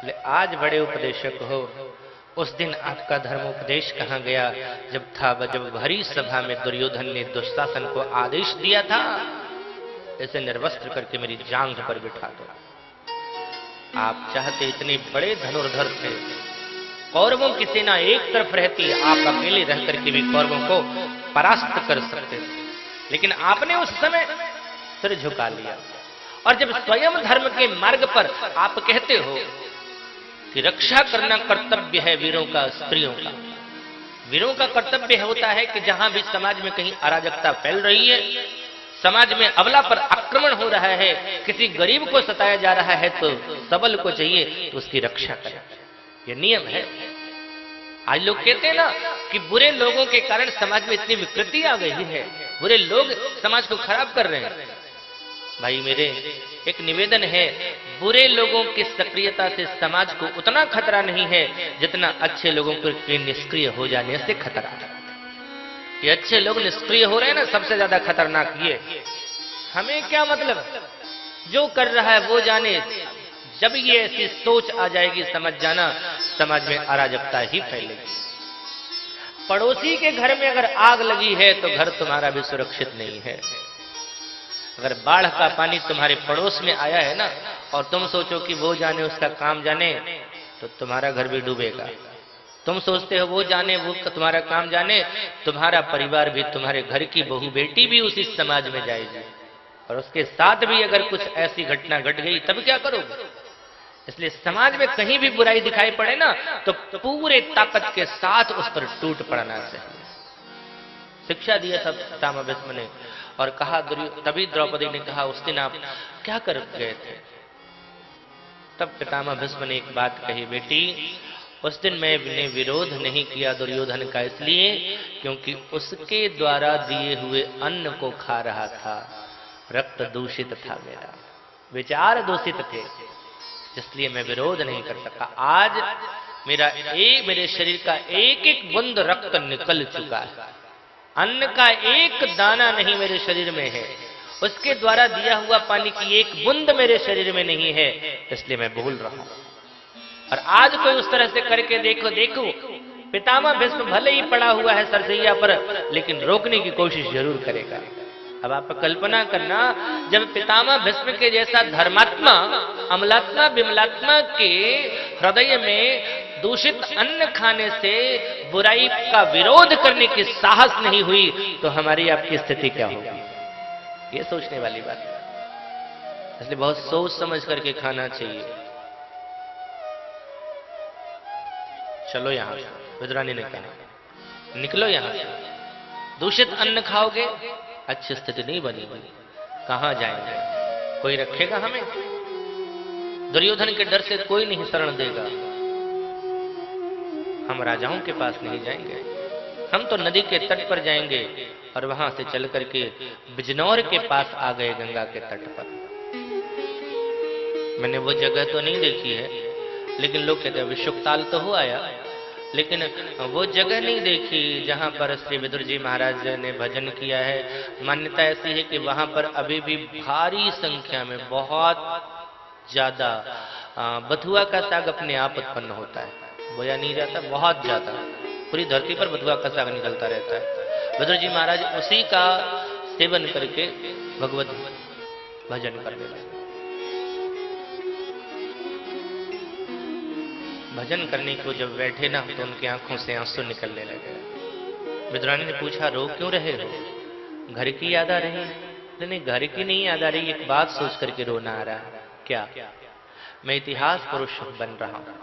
बोले आज बड़े उपदेशक हो, उस दिन आपका धर्मोपदेश कहाँ गया जब भरी सभा में दुर्योधन ने दुशासन को आदेश दिया था ऐसे निर्वस्त्र करके मेरी जांघ पर बिठा दो। आप चाहते इतने बड़े धनुर्धर थे, कौरवों की सेना एक तरफ रहती, आप अकेले रह करके भी कौरवों को परास्त कर सकते थे, लेकिन आपने उस समय सिर झुका लिया। और जब स्वयं धर्म के मार्ग पर आप कहते हो कि रक्षा करना कर्तव्य है वीरों का, स्त्रियों का, वीरों का कर्तव्य होता है कि जहां भी समाज में कहीं अराजकता फैल रही है, समाज में अबला पर आक्रमण हो रहा है, किसी गरीब को सताया जा रहा है, तो सबल को चाहिए तो उसकी रक्षा करें। यह नियम है। आज लोग कहते हैं ना कि बुरे लोगों के कारण समाज में इतनी विकृति आ गई है, बुरे लोग समाज को खराब कर रहे हैं। भाई मेरे एक निवेदन है, बुरे लोगों की सक्रियता से समाज को उतना खतरा नहीं है जितना अच्छे लोगों के निष्क्रिय हो जाने से खतरा है। ये अच्छे लोग निष्क्रिय हो रहे हैं ना, सबसे ज्यादा खतरनाक ये। हमें क्या मतलब, जो कर रहा है वो जाने। जब ये ऐसी सोच आ जाएगी, समझ जाना समाज में अराजकता ही फैलेगी। पड़ोसी के घर में अगर आग लगी है तो घर तुम्हारा भी सुरक्षित नहीं है। अगर बाढ़ का पानी तुम्हारे पड़ोस में आया है ना, और तुम सोचो कि वो जाने उसका काम जाने, तो तुम्हारा घर भी डूबेगा। तुम सोचते हो वो जाने वो तुम्हारा काम जाने, तुम्हारा परिवार भी, तुम्हारे घर की बहू बेटी भी उसी समाज में जाएगी, और उसके साथ भी अगर कुछ ऐसी घटना घट गई तब क्या करोगे। इसलिए समाज में कहीं भी बुराई दिखाई पड़े ना, तो पूरे ताकत के साथ उस पर टूट पड़ना चाहिए। शिक्षा दिया था पितामह भीष्म ने, और कहा तभी द्रौपदी ने कहा उस दिन आप क्या कर गए थे। तब पितामह भीष्म ने एक बात कही, बेटी उस दिन मैंने विरोध नहीं किया दुर्योधन का, इसलिए क्योंकि उसके द्वारा दिए हुए अन्न को खा रहा था। रक्त दूषित था, मेरा विचार दूषित थे, इसलिए मैं विरोध नहीं कर सका। आज मेरे शरीर का एक एक बूंद रक्त निकल चुका है, अन्न का एक दाना नहीं मेरे शरीर में है, उसके द्वारा दिया हुआ पानी की एक बूंद मेरे शरीर में नहीं है, इसलिए मैं बोल रहा हूं। और आज कोई उस तरह से करके देखो पितामह भीष्म भले ही पड़ा हुआ है सरसैया पर, लेकिन रोकने की कोशिश जरूर करेगा। अब आप कल्पना करना, जब पितामह भीष्म के जैसा धर्मात्मा, अमलात्मा, विमलात्मा के हृदय में दूषित अन्न खाने से बुराई का विरोध करने की साहस नहीं हुई, तो हमारी आपकी स्थिति क्या होगी। ये सोचने वाली बात है। इसलिए बहुत सोच समझ करके खाना चाहिए। चलो यहां से, विद्रानी ने कहा निकलो यहां से, दूषित अन्न खाओगे अच्छी स्थिति नहीं बनेगी, कहां जाएंगे, कोई रखेगा हमें। दुर्योधन के डर से कोई नहीं शरण देगा, हम राजाओं के पास नहीं जाएंगे, हम तो नदी के तट पर जाएंगे। और वहां से चल करके बिजनौर के पास आ गए, गंगा के तट पर। मैंने वो जगह तो नहीं देखी है, लेकिन लोग कहते हैं विश्वकाल तो हो आया, लेकिन वो जगह नहीं देखी जहां पर श्री विदुर जी महाराज ने भजन किया है। मान्यता ऐसी है कि वहां पर अभी भी भारी संख्या में, बहुत ज्यादा बथुआ का साग अपने आप उत्पन्न होता है, बोया नहीं जाता, बहुत ज्यादा पूरी धरती पर बथुआ का साग निकलता रहता है। विदुर जी महाराज उसी का सेवन करके भगवत भजन करने लगे। भजन करने को जब बैठे ना, तो उनकी आंखों से आंसू निकलने लगे। विद्रानी ने पूछा रो क्यों रहे हो, घर की याद आ रही? नहीं, घर की नहीं याद आ रही, एक बात सोच करके रोना आ रहा है। क्या? मैं इतिहास पुरुष बन रहा हूं,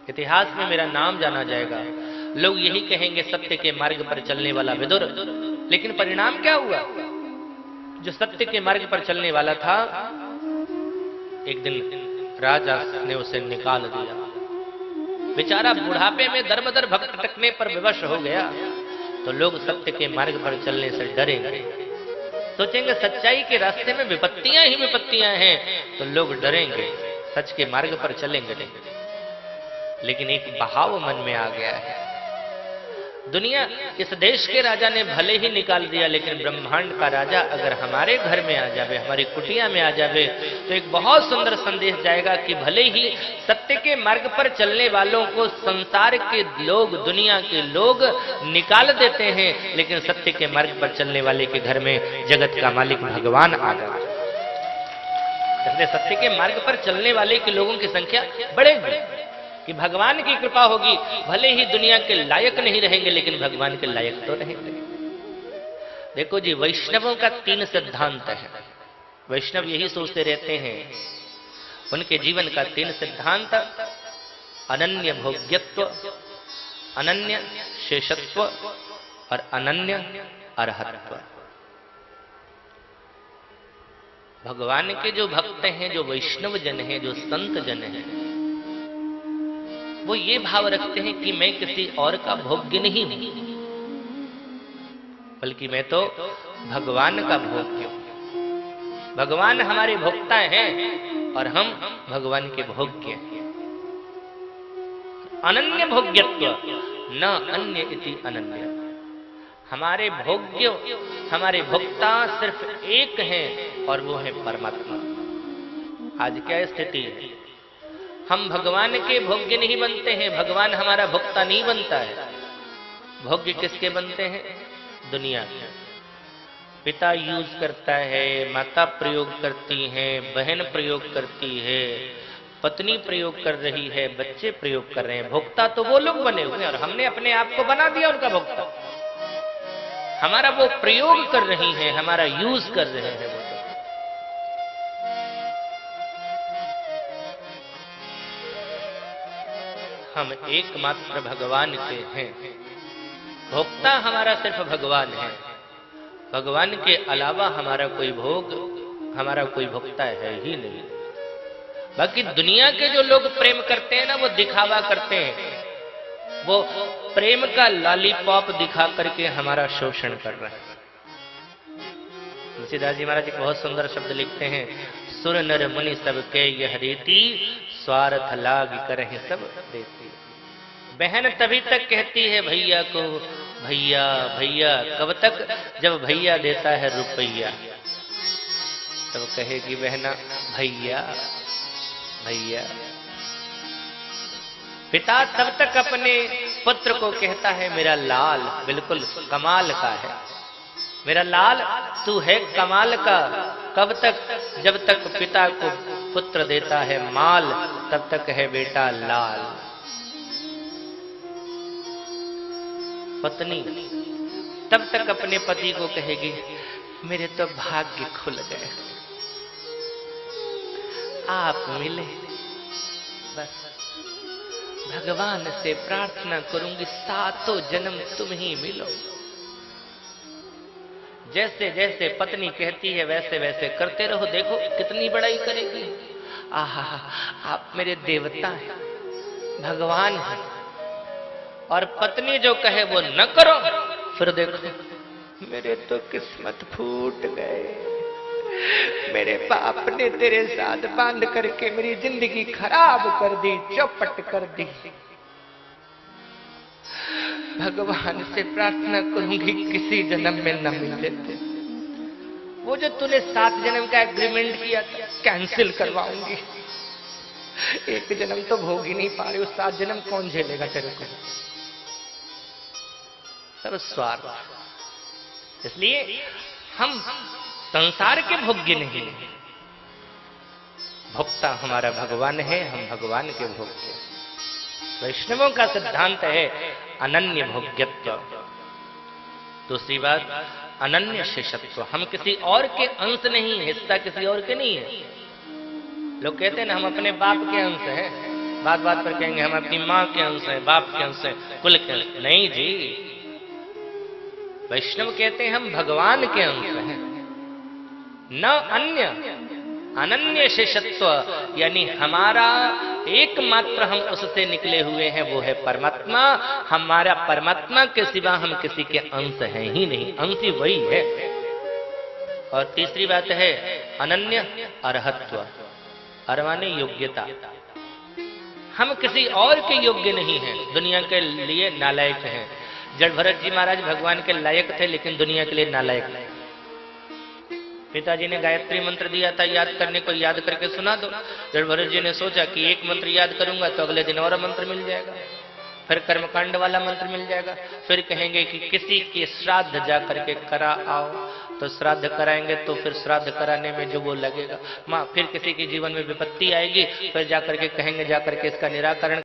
इतिहास में मेरा नाम जाना जाएगा, लोग यही कहेंगे सत्य के मार्ग पर चलने वाला विदुर। लेकिन परिणाम क्या हुआ? जो सत्य के मार्ग पर चलने वाला था, एक दिन राजा ने उसे निकाल दिया। बेचारा बुढ़ापे में दर बदर भटकने पर विवश हो गया। तो लोग सत्य के मार्ग पर चलने से डरेंगे, सोचेंगे सच्चाई के रास्ते में विपत्तियां ही विपत्तियां हैं, तो लोग डरेंगे, सच के मार्ग पर चलेंगे नहीं। लेकिन एक बहाव मन में आ गया है, दुनिया इस देश के राजा ने भले ही निकाल दिया, लेकिन ब्रह्मांड का राजा अगर हमारे घर में आ जावे, हमारी कुटिया में आ जावे, तो एक बहुत सुंदर संदेश जाएगा कि भले ही सत्य के मार्ग पर चलने वालों को संसार के लोग, दुनिया के लोग निकाल देते हैं, लेकिन सत्य के मार्ग पर चलने वाले के घर में जगत का मालिक भगवान आ जाता है। इसलिए सत्य के मार्ग पर चलने वाले के लोगों की संख्या बढ़ेगी कि भगवान की कृपा होगी। भले ही दुनिया के लायक नहीं रहेंगे, लेकिन भगवान के लायक तो रहेंगे। देखो जी, वैष्णवों का 3 सिद्धांत है। वैष्णव यही सोचते रहते हैं, उनके जीवन का 3 सिद्धांत: अनन्य भोग्यत्व, अनन्य शेषत्व और अनन्य अरहत्व। भगवान के जो भक्त हैं, जो वैष्णव जन हैं, जो संत जन हैं, वो ये भाव रखते हैं कि मैं किसी और का भोग्य नहीं हूं, बल्कि मैं तो भगवान का भोग्य हूं। भगवान हमारे भोक्ता हैं और हम भगवान के भोग्य हैं। अनन्य भोग्यत्व, न अन्य इति अनन्य। हमारे भोग्य, हमारे भोक्ता सिर्फ एक हैं और वो है परमात्मा। आज क्या स्थिति है? हम भगवान के भोग्य नहीं बनते हैं, भगवान हमारा भोक्ता नहीं बनता है। भोग्य किसके बनते हैं? दुनिया के। पिता यूज करता है, माता प्रयोग करती हैं, बहन प्रयोग करती है, पत्नी प्रयोग कर रही है, बच्चे प्रयोग कर रहे हैं। भोक्ता तो वो लोग बने हुए हैं और हमने अपने आप को बना दिया उनका भोक्ता। हमारा वो प्रयोग कर रही हैं, हमारा यूज कर रहे हैं वो। हम एकमात्र भगवान के हैं। भोक्ता हमारा सिर्फ भगवान है। भगवान के अलावा हमारा कोई भोग, हमारा कोई भोक्ता है ही नहीं। बाकी दुनिया के जो लोग प्रेम करते हैं ना, वो दिखावा करते हैं। वो प्रेम का लॉलीपॉप दिखा करके हमारा शोषण कर रहे हैं। तुलसीदास जी महाराज एक बहुत सुंदर शब्द लिखते हैं: सुर नर मुनि सबके यह रीति, स्वार्थ लाग करहि सब देती। बहन तभी तक कहती है भैया को भैया भैया, कब तक? जब भैया देता है रुपया, तब कहेगी बहना भैया भैया। पिता तब तक अपने पुत्र को कहता है मेरा लाल, बिल्कुल कमाल का है, मेरा लाल तू है कमाल का। कब तक? जब तक पिता को पुत्र देता है माल, तब तक है बेटा लाल। पत्नी तब तक अपने पति को कहेगी मेरे तो भाग्य खुल गए, आप मिले, बस भगवान से प्रार्थना करूंगी सातों जन्म तुम ही मिलो। जैसे जैसे पत्नी कहती है वैसे वैसे करते रहो, देखो कितनी बड़ाई करेगी। आहा, आप मेरे देवता हैं, भगवान हैं। और पत्नी जो कहे वो न करो, फिर देखो मेरे तो किस्मत फूट गए, मेरे बाप ने तेरे साथ बांध करके मेरी जिंदगी खराब कर दी, चौपट कर दी। भगवान से प्रार्थना करूंगी किसी जन्म में न मिले थे। वो जो तूने 7 जन्म का एग्रीमेंट किया था, कैंसिल करवाऊंगी। एक जन्म तो भोग ही नहीं पा रहे, 7 जन्म कौन झेलेगा तेरे को? सब स्वार्थ। इसलिए हम संसार के भोग्य नहीं, भोक्ता हमारा भगवान है, हम भगवान के भोग्य। वैष्णवों का सिद्धांत है अनन्य भोग्यत्व। दूसरी बात अनन्य शेषत्व। हम किसी और के अंश नहीं, हिस्सा किसी और के नहीं है। लोग कहते हैं ना हम अपने बाप के अंश हैं, बात बात पर कहेंगे हम अपनी माँ के अंश हैं, बाप के अंश हैं, कुल के अंश। नहीं जी, वैष्णव कहते हैं हम भगवान के अंश हैं। न अन्य, अनन्य शेषत्व, यानी हमारा एकमात्र हम उससे निकले हुए हैं, वो है परमात्मा। हमारा परमात्मा के सिवा हम किसी के अंश हैं ही नहीं, अंश ही वही है। और तीसरी बात है अनन्य अर्हत्व। अर्माने योग्यता, हम किसी और के योग्य नहीं हैं, दुनिया के लिए नालायक हैं। जड़ भरत जी महाराज भगवान के लायक थे, लेकिन दुनिया के लिए नालायक थे। पिताजी ने गायत्री मंत्र दिया था याद करने को, याद करके सुना दो। जड़ भरत जी ने सोचा कि एक मंत्र याद करूंगा तो अगले दिन और मंत्र मिल जाएगा, फिर कर्मकांड वाला मंत्र मिल जाएगा, फिर कहेंगे कि किसी के श्राद्ध जा करके करा आओ, तो श्राद्ध कराएंगे तो फिर श्राद्ध कराने में जो वो लगेगा। माँ फिर किसी के जीवन में विपत्ति आएगी, फिर जाकर के कहेंगे जाकर के इसका निराकरण